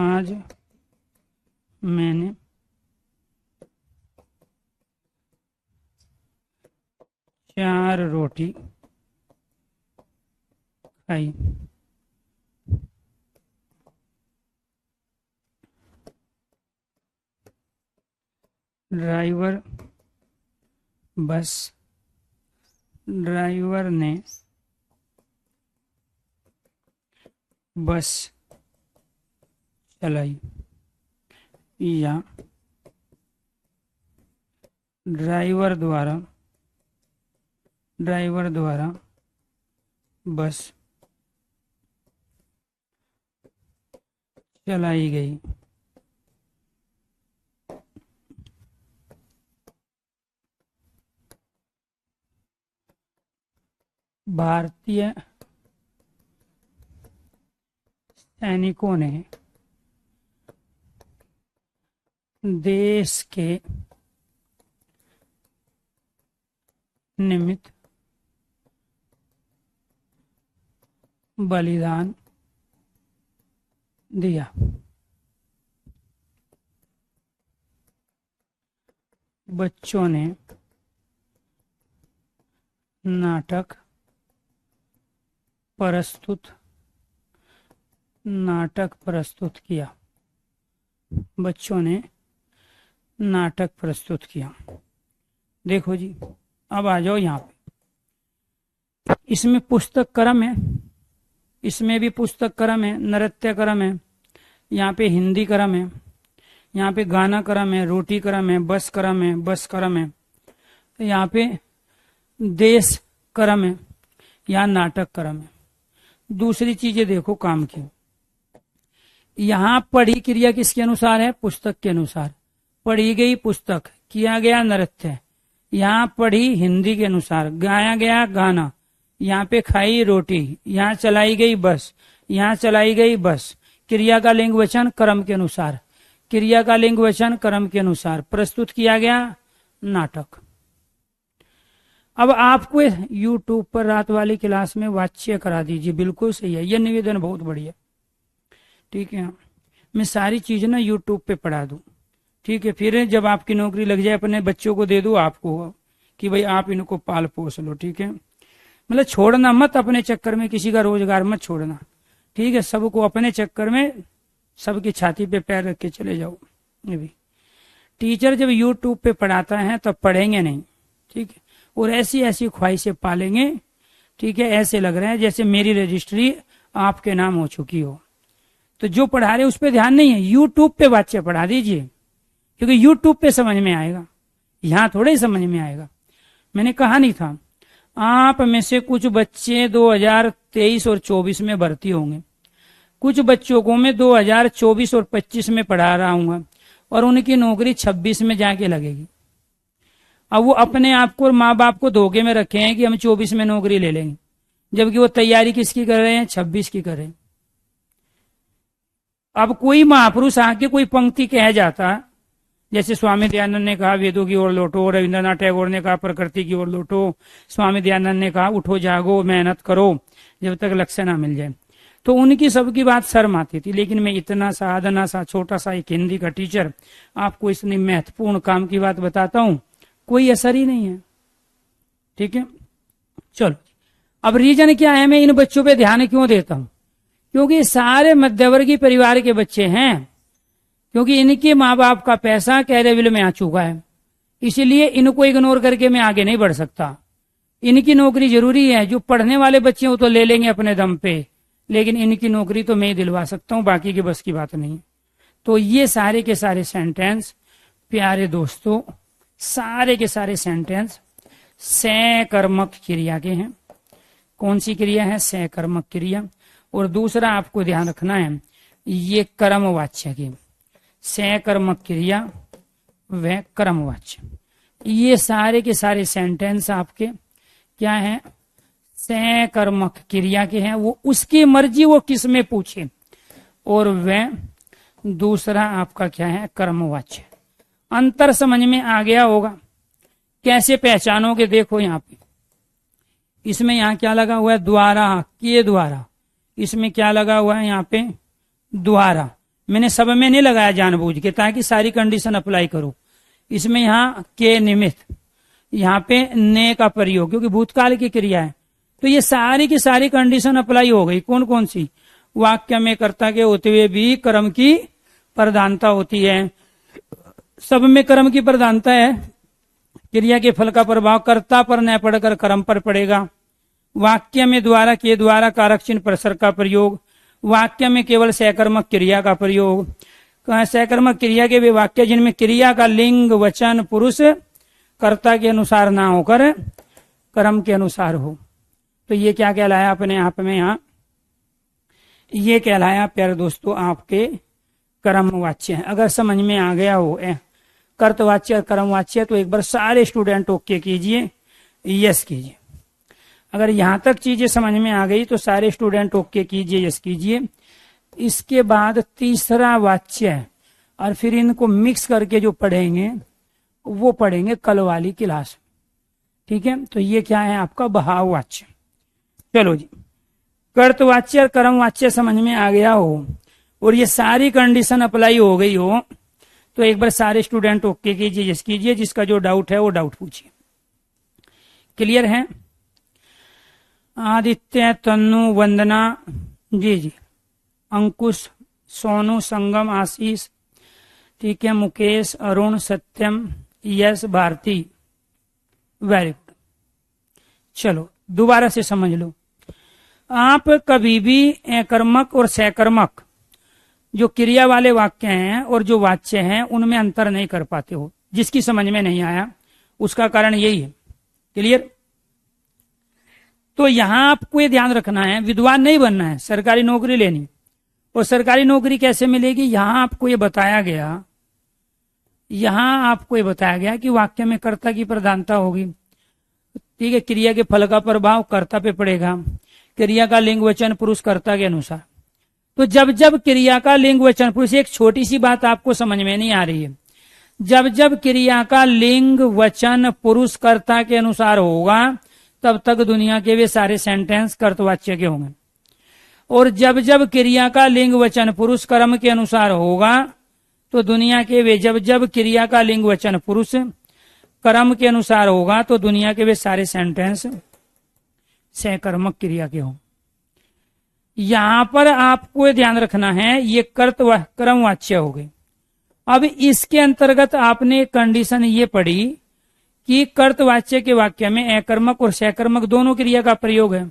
आज मैंने 4 रोटी खाई। ड्राइवर ने बस चलाई। या ड्राइवर द्वारा बस चलाई गई। भारतीय सैनिकों ने देश के निमित्त बलिदान दिया। बच्चों ने नाटक प्रस्तुत नाटक प्रस्तुत किया, बच्चों ने नाटक प्रस्तुत किया। देखो जी, अब आ जाओ यहाँ पे। इसमें पुस्तक क्रम है, इसमें भी पुस्तक क्रम है, नृत्य क्रम है, यहाँ पे हिंदी क्रम है, यहाँ पे गाना क्रम है, रोटी क्रम है, बस क्रम है, बस क्रम है, यहाँ पे देश क्रम है, यहाँ नाटक क्रम है। दूसरी चीजें देखो काम की, यहाँ पढ़ी क्रिया किसके अनुसार है? पुस्तक के अनुसार। पढ़ी गई पुस्तक, किया गया नृत्य, यहाँ पढ़ी हिंदी के अनुसार, गाया गया गाना, यहाँ पे खाई रोटी, यहाँ चलाई गई बस, यहाँ चलाई गई बस। क्रिया का लिंग वचन क्रम के अनुसार, क्रिया का लिंग वचन क्रम के अनुसार प्रस्तुत किया गया नाटक। अब आपको YouTube पर रात वाली क्लास में वाच्य करा दीजिए, बिल्कुल सही है, यह निवेदन बहुत बढ़िया। ठीक है, मैं सारी चीज ना YouTube पे पढ़ा दूं, ठीक है, फिर जब आपकी नौकरी लग जाए अपने बच्चों को दे दो आपको कि भाई आप इनको पाल पोस लो। ठीक है, मतलब छोड़ना मत, अपने चक्कर में किसी का रोजगार मत छोड़ना। ठीक है, सबको अपने चक्कर में सबकी छाती पे पैर रख के चले जाओ। ये भी टीचर जब YouTube पे पढ़ाता है तब पढ़ेंगे नहीं, ठीक है, और ऐसी ऐसी ख्वाहिशें पालेंगे। ठीक है, ऐसे लग रहा है जैसे मेरी रजिस्ट्री आपके नाम हो चुकी हो। तो जो पढ़ा रहे उस पर ध्यान नहीं है, YouTube पे वाच्य पढ़ा दीजिए, क्योंकि YouTube पे समझ में आएगा, यहाँ थोड़े ही समझ में आएगा। मैंने कहा नहीं था, आप में से कुछ बच्चे 2023 और 24 में भर्ती होंगे, कुछ बच्चों को मैं 2024 और 25 में पढ़ा रहा हूँ और उनकी नौकरी 26 में जाके लगेगी। अब वो अपने आप को और माँ बाप को धोखे में रखे हैं कि हम 24 में नौकरी ले लेंगे, जबकि वो तैयारी किसकी कर रहे हैं? 26 की कर रहे हैं। अब कोई महापुरुष आके कोई पंक्ति कह जाता, जैसे स्वामी दयानंद ने कहा वेदों की ओर लौटो, रविंद्रनाथ टैगोर ने कहा प्रकृति की ओर लौटो, स्वामी दयानंद ने कहा उठो जागो मेहनत करो जब तक लक्ष्य ना मिल जाए, तो उनकी सबकी बात शर्म आती थी। लेकिन मैं इतना सा आधना सा छोटा सा एक हिंदी का टीचर आपको इतनी महत्वपूर्ण काम की बात बताता हूं, कोई असर ही नहीं है। ठीक है, चलो अब रीजन क्या है, मैं इन बच्चों पे ध्यान क्यों देता हूं? क्योंकि सारे मध्यवर्गीय परिवार के बच्चे हैं, क्योंकि इनके माँ बाप का पैसा कैरेविल में आ चुका है, इसीलिए इनको इग्नोर करके मैं आगे नहीं बढ़ सकता। इनकी नौकरी जरूरी है, जो पढ़ने वाले बच्चे वो तो ले लेंगे अपने दम पे, लेकिन इनकी नौकरी तो मैं ही दिलवा सकता हूं, बाकी की बस की बात नहीं। तो ये सारे के सारे सेंटेंस प्यारे दोस्तों, सारे के सारे सेंटेंस सकर्मक क्रिया के हैं। कौन सी क्रिया है? सकर्मक क्रिया। और दूसरा आपको ध्यान रखना है, ये कर्मवाच्य की, सकर्मक क्रिया व कर्मवाच्य, ये सारे के सारे सेंटेंस आपके क्या हैं? सकर्मक क्रिया के हैं। वो उसकी मर्जी वो किस में पूछे, और वह दूसरा आपका क्या है? कर्मवाच्य। अंतर समझ में आ गया होगा। कैसे पहचानोगे? देखो यहाँ पे, इसमें यहाँ क्या लगा हुआ है? द्वारा, के द्वारा। इसमें क्या लगा हुआ है? यहाँ पे द्वारा। मैंने सब में नहीं लगाया जानबूझ के, ताकि सारी कंडीशन अप्लाई करो। इसमें यहाँ के निमित्त, यहाँ पे ने का प्रयोग, क्योंकि भूतकाल की क्रिया है, तो ये सारी की सारी कंडीशन अप्लाई हो गई। कौन कौन सी? वाक्य में कर्ता के होते हुए भी कर्म की प्रधानता होती है, सब में कर्म की प्रधानता है। क्रिया के फल का प्रभाव कर्ता पर न पड़कर कर्म पर पड़ेगा। वाक्य में द्वारा, के द्वारा, कारक चिन्ह प्रसर का प्रयोग। वाक्य में केवल सकर्मक क्रिया का प्रयोग। सकर्मक क्रिया के वे वाक्य जिनमें क्रिया का लिंग वचन पुरुष कर्ता के अनुसार ना होकर कर्म के अनुसार हो, तो ये क्या कहलाया अपने आप में? यहाँ ये कहलाया प्यारे दोस्तों आपके कर्मवाच्य है। अगर समझ में आ गया हो कर्तवाच्य और कर्मवाच्य, तो एक बार सारे स्टूडेंट ओके कीजिए, यस कीजिए। अगर यहां तक चीजें समझ में आ गई तो सारे स्टूडेंट ओके कीजिए, यस कीजिए। इसके बाद तीसरा वाच्य है, और फिर इनको मिक्स करके जो पढ़ेंगे वो पढ़ेंगे कल वाली क्लास। ठीक है, तो ये क्या है आपका? भाववाच्य। चलो जी, कर्तवाच्य और कर्मवाच्य समझ में आ गया हो और ये सारी कंडीशन अप्लाई हो गई हो, तो एक बार सारे स्टूडेंट ओके कीजिए, यस कीजिए। जिसका जो डाउट है वो डाउट पूछिए। क्लियर है? आदित्य, तन्नु, वंदना, जी जी, अंकुश, सोनू, संगम, आशीष, ठीक है, मुकेश, अरुण, सत्यम, यश, भारती। Very good. चलो दोबारा से समझ लो। आप कभी भी कर्मक और सहकर्मक जो क्रिया वाले वाक्य हैं और जो वाच्य हैं उनमें अंतर नहीं कर पाते हो। जिसकी समझ में नहीं आया उसका कारण यही है। क्लियर? तो यहां आपको ये ध्यान रखना है, विद्वान नहीं बनना है, सरकारी नौकरी लेनी। और सरकारी नौकरी कैसे मिलेगी? यहां आपको ये बताया गया, कि वाक्य में कर्ता की प्रधानता होगी। ठीक है, क्रिया के फल का प्रभाव कर्ता पे पड़ेगा। क्रिया का लिंग वचन पुरुष कर्ता के अनुसार। तो जब जब क्रिया का लिंग वचन पुरुष, एक छोटी सी बात आपको समझ में नहीं आ रही है, जब जब क्रिया का लिंग वचन पुरुष कर्ता के अनुसार होगा तब तक दुनिया के वे सारे सेंटेंस कर्तवाच्य के होंगे। और जब जब क्रिया का लिंग वचन पुरुष कर्म के अनुसार होगा तो दुनिया के वे, जब जब क्रिया का लिंग वचन पुरुष कर्म के अनुसार होगा तो दुनिया के वे सारे सेंटेंस सहकर्मक क्रिया के हों। यहां पर आपको ध्यान रखना है, ये कर्मवाच्य हो गए। अब इसके अंतर्गत आपने कंडीशन ये पढ़ी कि कर्तवाच्य के वाक्य में अकर्मक और सहकर्मक दोनों क्रिया का प्रयोग है,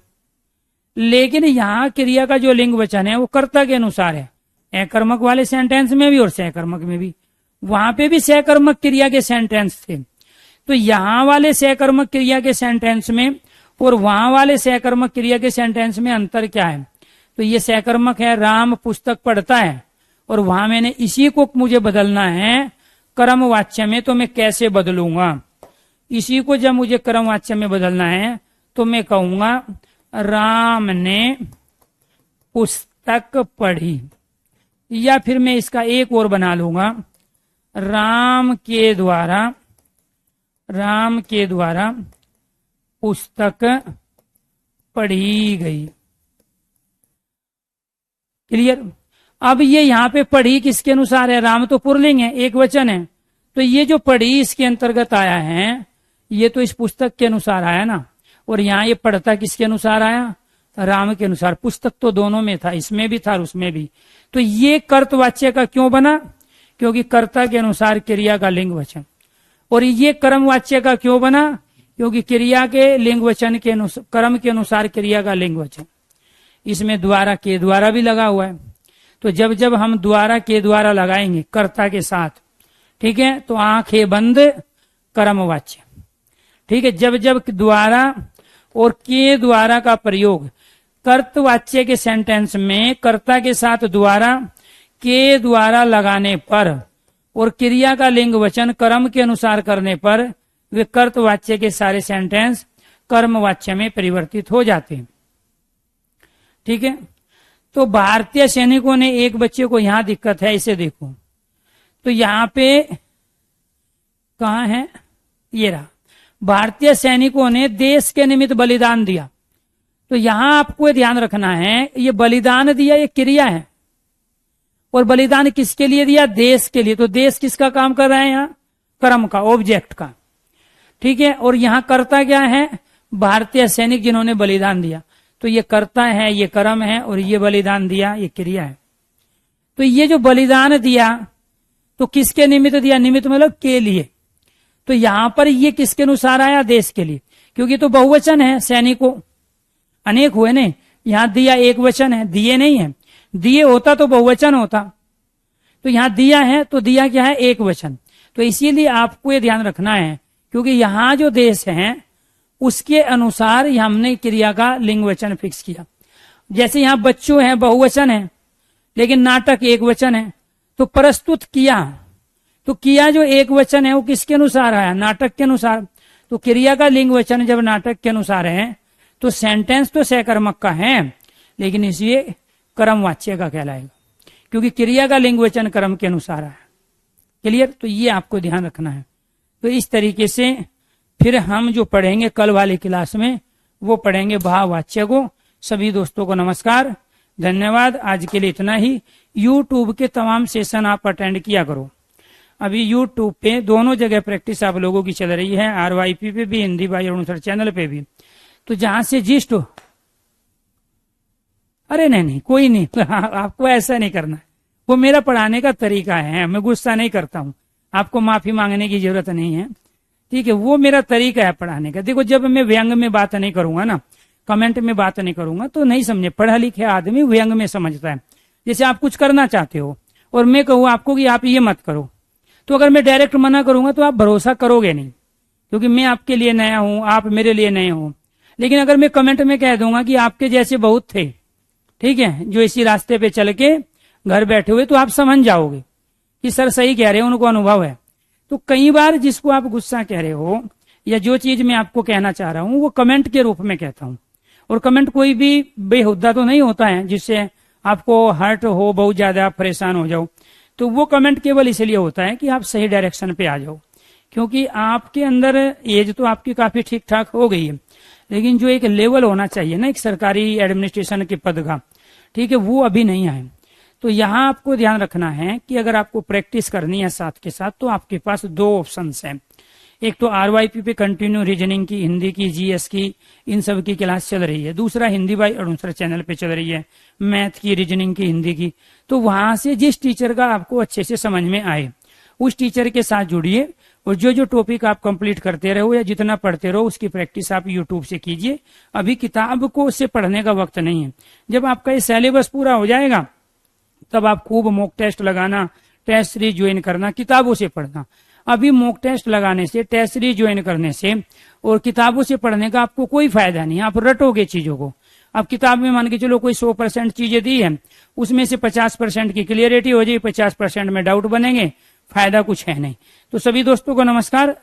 लेकिन यहां क्रिया का जो लिंग वचन है वो कर्ता के अनुसार है, अकर्मक वाले सेंटेंस में भी और सहकर्मक में भी। वहां पे भी सहकर्मक क्रिया के सेंटेंस थे, तो यहां वाले सहकर्मक क्रिया के सेंटेंस में और वहां वाले सहकर्मक क्रिया के सेंटेंस में अंतर क्या है? तो ये सहकर्मक है, राम पुस्तक पढ़ता है, और वहां मैंने इसी को मुझे बदलना है कर्मवाच्य में, तो मैं कैसे बदलूंगा? इसी को जब मुझे कर्मवाच्य में बदलना है तो मैं कहूंगा राम ने पुस्तक पढ़ी, या फिर मैं इसका एक और बना लूंगा, राम के द्वारा पुस्तक पढ़ी गई। क्लियर? अब ये यहाँ पे पढ़ी किसके अनुसार है? राम तो पुल्लिंग है, एक वचन है, तो ये जो पढ़ी इसके अंतर्गत आया है, ये तो इस पुस्तक के अनुसार आया ना। और यहाँ ये पढ़ता किसके अनुसार आया? राम के अनुसार। पुस्तक तो दोनों में था, इसमें भी था और उसमें भी। तो ये कर्तवाच्य का क्यों बना? क्योंकि कर्ता के अनुसार क्रिया का लिंग वचन। और ये कर्मवाच्य का क्यों बना? क्योंकि क्रिया के लिंग वचन के अनुसार, कर्म के अनुसार क्रिया का लिंग वचन। इसमें द्वारा के द्वारा भी लगा हुआ है, तो जब जब हम द्वारा के द्वारा लगाएंगे कर्ता के साथ, ठीक है, तो आंखें बंद कर्मवाच्य। ठीक है, जब जब द्वारा और के द्वारा का प्रयोग कर्तवाच्य के सेंटेंस में कर्ता के साथ द्वारा के द्वारा लगाने पर और क्रिया का लिंग वचन कर्म के अनुसार करने पर वे कर्तवाच्य के सारे सेंटेंस कर्मवाच्य में परिवर्तित हो जाते हैं। ठीक है, तो भारतीय सैनिकों ने, एक बच्चे को यहां दिक्कत है, इसे देखो, तो यहां पे कहां है? ये रहा, भारतीय सैनिकों ने देश के निमित्त बलिदान दिया। तो यहां आपको ध्यान रखना है, ये बलिदान दिया, ये क्रिया है, और बलिदान किसके लिए दिया? देश के लिए। तो देश किसका काम कर रहा है? यहाँ कर्म का, ऑब्जेक्ट का। ठीक है, और यहाँ कर्ता क्या है? भारतीय सैनिक जिन्होंने बलिदान दिया। तो ये कर्ता है, ये कर्म है, और ये बलिदान दिया, ये क्रिया है। तो ये जो बलिदान दिया तो किसके निमित्त दिया? निमित्त मतलब के लिए। तो यहां पर ये किसके अनुसार आया? देश के लिए, क्योंकि तो बहुवचन है, सैनिकों अनेक हुए ने, यहां दिया एक वचन है, दिए नहीं है। दिए होता तो बहुवचन होता, तो यहां दिया है, तो दिया क्या है? एक वचन। तो इसीलिए आपको ये ध्यान रखना है, क्योंकि यहां जो देश है उसके अनुसार हमने क्रिया का लिंग वचन फिक्स किया। जैसे यहां बच्चों है, बहुवचन है, लेकिन नाटक एक वचन है, तो प्रस्तुत किया, तो किया जो एक वचन है वो किसके अनुसार आया? नाटक के अनुसार। तो क्रिया का लिंग वचन जब नाटक के अनुसार है तो सेंटेंस तो सहकर्मक का है, लेकिन इसलिए कर्मवाच्य का कहलाएगा, क्योंकि क्रिया का लिंग वचन कर्म के अनुसार आया। क्लियर? तो ये आपको ध्यान रखना है। तो इस तरीके से फिर हम जो पढ़ेंगे कल वाली क्लास में वो पढ़ेंगे भाववाच्य को। सभी दोस्तों को नमस्कार, धन्यवाद। आज के लिए इतना ही। यूट्यूब के तमाम सेशन आप अटेंड किया करो। अभी यूट्यूब पे दोनों जगह प्रैक्टिस आप लोगों की चल रही है, RYP पे भी, Hindi by Arun sir channel पे भी। तो जहां से जिस्ट अरे नहीं नहीं कोई नहीं आपको ऐसा नहीं करना है, वो मेरा पढ़ाने का तरीका है, मैं गुस्सा नहीं करता हूँ, आपको माफी मांगने की जरूरत नहीं है, ठीक है। वो मेरा तरीका है पढ़ाने का। देखो जब मैं व्यंग में बात नहीं करूंगा ना, कमेंट में बात नहीं करूंगा तो नहीं समझे। पढ़ा लिखे आदमी व्यंग में समझता है। जैसे आप कुछ करना चाहते हो और मैं कहूँ आपको कि आप ये मत करो, तो अगर मैं डायरेक्ट मना करूंगा तो आप भरोसा करोगे नहीं, क्योंकि मैं आपके लिए नया हूं, आप मेरे लिए नए हो। लेकिन अगर मैं कमेंट में कह दूंगा कि आपके जैसे बहुत थे, ठीक है, जो इसी रास्ते पे चल के घर बैठे हुए, तो आप समझ जाओगे कि सर सही कह रहे हैं, उनको अनुभव है। तो कई बार जिसको आप गुस्सा कह रहे हो या जो चीज मैं आपको कहना चाह रहा हूं वो कमेंट के रूप में कहता हूं। और कमेंट कोई भी बेहुद्दा तो नहीं होता है जिससे आपको हर्ट हो, बहुत ज्यादा आप परेशान हो जाओ। तो वो कमेंट केवल इसलिए होता है कि आप सही डायरेक्शन पे आ जाओ, क्योंकि आपके अंदर एज तो आपकी काफी ठीक ठाक हो गई है, लेकिन जो एक लेवल होना चाहिए ना एक सरकारी एडमिनिस्ट्रेशन के पद का, ठीक है, वो अभी नहीं आए। तो यहाँ आपको ध्यान रखना है कि अगर आपको प्रैक्टिस करनी है साथ के साथ, तो आपके पास दो ऑप्शंस हैं। एक तो RYP पे कंटिन्यू रीजनिंग की, हिंदी की, GS की, इन सब की क्लास चल रही है। दूसरा हिंदी बाई अरुणसर चैनल पे चल रही है, मैथ की, रीजनिंग की, हिंदी की। तो वहां से जिस टीचर का आपको अच्छे से समझ में आए उस टीचर के साथ जुड़िए, और जो जो टॉपिक आप कंप्लीट करते रहो या जितना पढ़ते रहो उसकी प्रैक्टिस आप यूट्यूब से कीजिए। अभी किताब को से पढ़ने का वक्त नहीं है। जब आपका ये सिलेबस पूरा हो जाएगा तब आप खूब मॉक टेस्ट लगाना, टेस्ट सीरीज ज्वाइन करना, किताबों से पढ़ना। अभी मॉक टेस्ट लगाने से, टेस्ट सीरीज ज्वाइन करने से और किताबों से पढ़ने का आपको कोई फायदा नहीं। आप रटोगे चीजों को। अब किताब में मान के चलो कोई 100% चीजें दी है, उसमें से 50% की क्लियरिटी हो जाए, 50% में डाउट बनेंगे, फायदा कुछ है नहीं। तो सभी दोस्तों को नमस्कार।